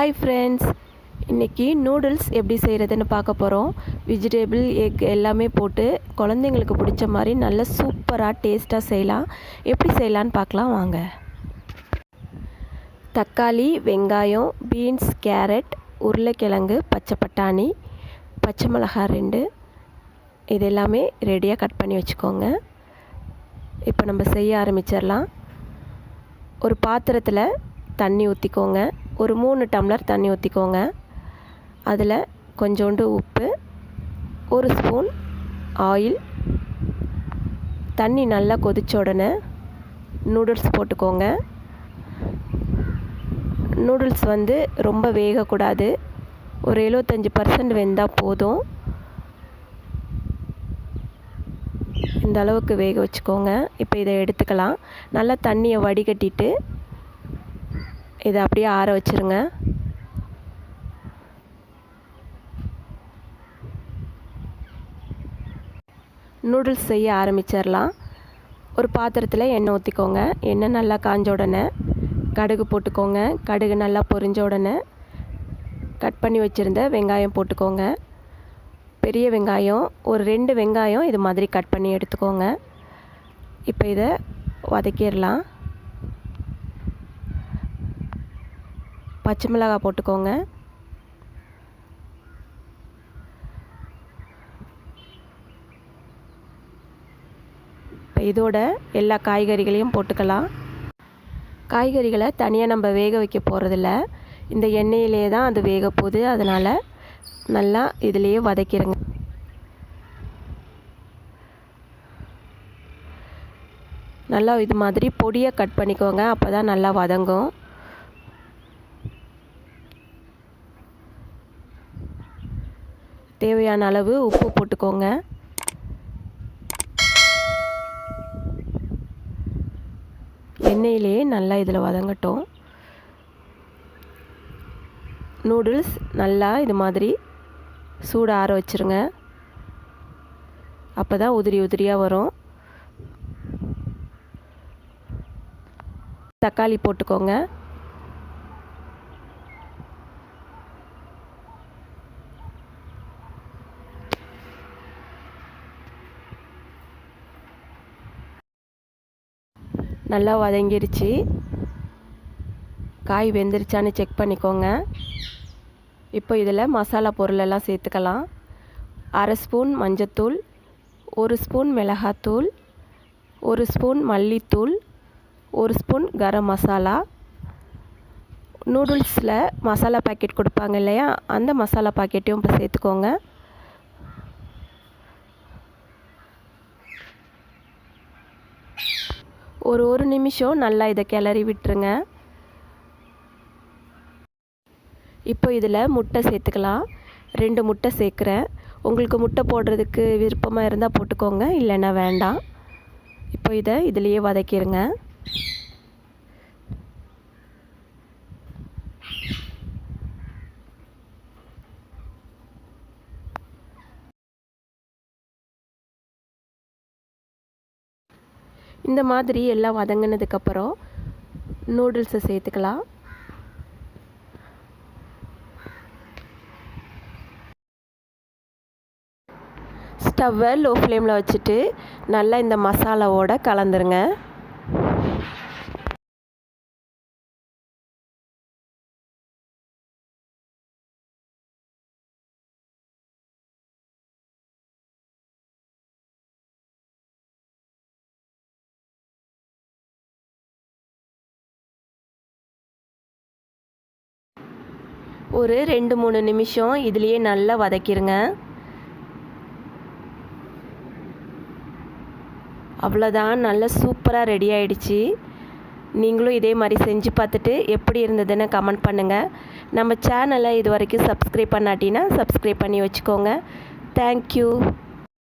Hi friends, இன்றைக்கி noodles எப்படி செய்கிறதுன்னு பார்க்க போகிறோம். வெஜிடபிள், எக் எல்லாமே போட்டு குழந்தைங்களுக்கு பிடிச்ச மாதிரி நல்ல சூப்பராக டேஸ்ட்டாக செய்யலாம். எப்படி செய்யலான்னு பார்க்கலாம் வாங்க. தக்காளி, வெங்காயம், பீன்ஸ், கேரட், உருளைக்கிழங்கு, பச்சை பட்டாணி, பச்சை மிளகாய் 2 இது எல்லாமே ரெடியாக கட் பண்ணி வச்சுக்கோங்க. இப்போ நம்ம செய்ய ஆரம்பிச்சிடலாம். ஒரு பாத்திரத்தில் தண்ணி ஊற்றிக்கோங்க. ஒரு 3 டம்ளர் தண்ணி ஊற்றிக்கோங்க. அதில் கொஞ்சோண்டு உப்பு, 1 ஸ்பூன் ஆயில். தண்ணி நல்லா கொதிச்ச உடனே நூடுல்ஸ் போட்டுக்கோங்க. நூடுல்ஸ் ரொம்ப வேகக்கூடாது, ஒரு 75% வெந்தால் போதும். இந்த அளவுக்கு வேக வச்சுக்கோங்க. இப்போ இதை எடுத்துக்கலாம். நல்லா தண்ணியை வடிகட்டிட்டு இதை அப்படியே ஆற வச்சுருங்க. நூடுல்ஸ் செய்ய ஆரம்பிச்சிடலாம். ஒரு பாத்திரத்தில் எண்ணெய் ஊற்றிக்கோங்க. எண்ணெய் நல்லா காஞ்ச உடனே கடுகு போட்டுக்கோங்க. கடுகு நல்லா பொரிஞ்ச உடனே கட் பண்ணி வச்சுருந்த வெங்காயம் போட்டுக்கோங்க. பெரிய வெங்காயம் ஒரு 2 வெங்காயம் இது மாதிரி கட் பண்ணி எடுத்துக்கோங்க. இப்போ இதை வதக்கிடலாம். பச்சை மிளகாய் போட்டுக்கோங்க. இப்போ இதோட எல்லா காய்கறிகளையும் போட்டுக்கலாம். காய்கறிகளை தனியாக நம்ம வேக வைக்க போகிறதில்ல, இந்த எண்ணெயிலே தான் அது வேக போகுது. அதனால் நல்லா இதிலையே வதக்கிடுங்க. நல்லா இது மாதிரி பொடியாக கட் பண்ணிக்கோங்க, அப்போ தான் நல்லா வதங்கும். தேவையான அளவு உப்பு போட்டுக்கோங்க. எண்ணெயிலே நல்லா இதில் வதங்கட்டும். நூடுல்ஸ் நல்லா இது மாதிரி சூடு ஆற வச்சுருங்க, அப்போ தான் உதிரி உதிரியாக வரும். தக்காளி போட்டுக்கோங்க. நல்லா வதங்கிருச்சு. காய் வெந்துருச்சான்னு செக் பண்ணிக்கோங்க. இப்போ இதில் மசாலா பொருளெல்லாம் சேர்த்துக்கலாம். 1/2 ஸ்பூன் மஞ்சத்தூள், 1 ஸ்பூன் மிளகாத்தூள், 1 ஸ்பூன் மல்லித்தூள், 1 ஸ்பூன் கரம் மசாலா. நூடுல்ஸில் மசாலா பாக்கெட் கொடுப்பாங்க இல்லையா, அந்த மசாலா பாக்கெட்டையும் இப்போ சேர்த்துக்கோங்க. ஒரு நிமிஷம் நல்லா இதை கிளறி விட்டுருங்க. இப்போ இதில் முட்டை சேர்த்துக்கலாம். 2 முட்டை சேர்க்குறேன். உங்களுக்கு முட்டை போடுறதுக்கு விருப்பமாக இருந்தால் போட்டுக்கோங்க, இல்லைன்னா வேண்டாம். இப்போ இதை இதிலையே வதக்கிடுங்க. இந்த மாதிரி எல்லாம் வதங்கினதுக்கப்புறம் நூடுல்ஸை சேர்த்துக்கலாம். ஸ்டவ்வை லோ ஃப்ளேமில் வச்சுட்டு நல்லா இந்த மசாலாவோட கலந்துருங்க. ஒரு 2-3 நிமிஷம் இதுலேயே நல்லா வதக்கிடுங்க. அவ்வளோதான், நல்ல சூப்பராக ரெடி ஆகிடுச்சு. நீங்களும் இதே மாதிரி செஞ்சு பார்த்துட்டு எப்படி இருந்ததுன்னு கமெண்ட் பண்ணுங்கள். நம்ம சேனலை இது வரைக்கும் சப்ஸ்கிரைப் பண்ணாட்டினா சப்ஸ்கிரைப் பண்ணி வச்சுக்கோங்க. தேங்க்யூ.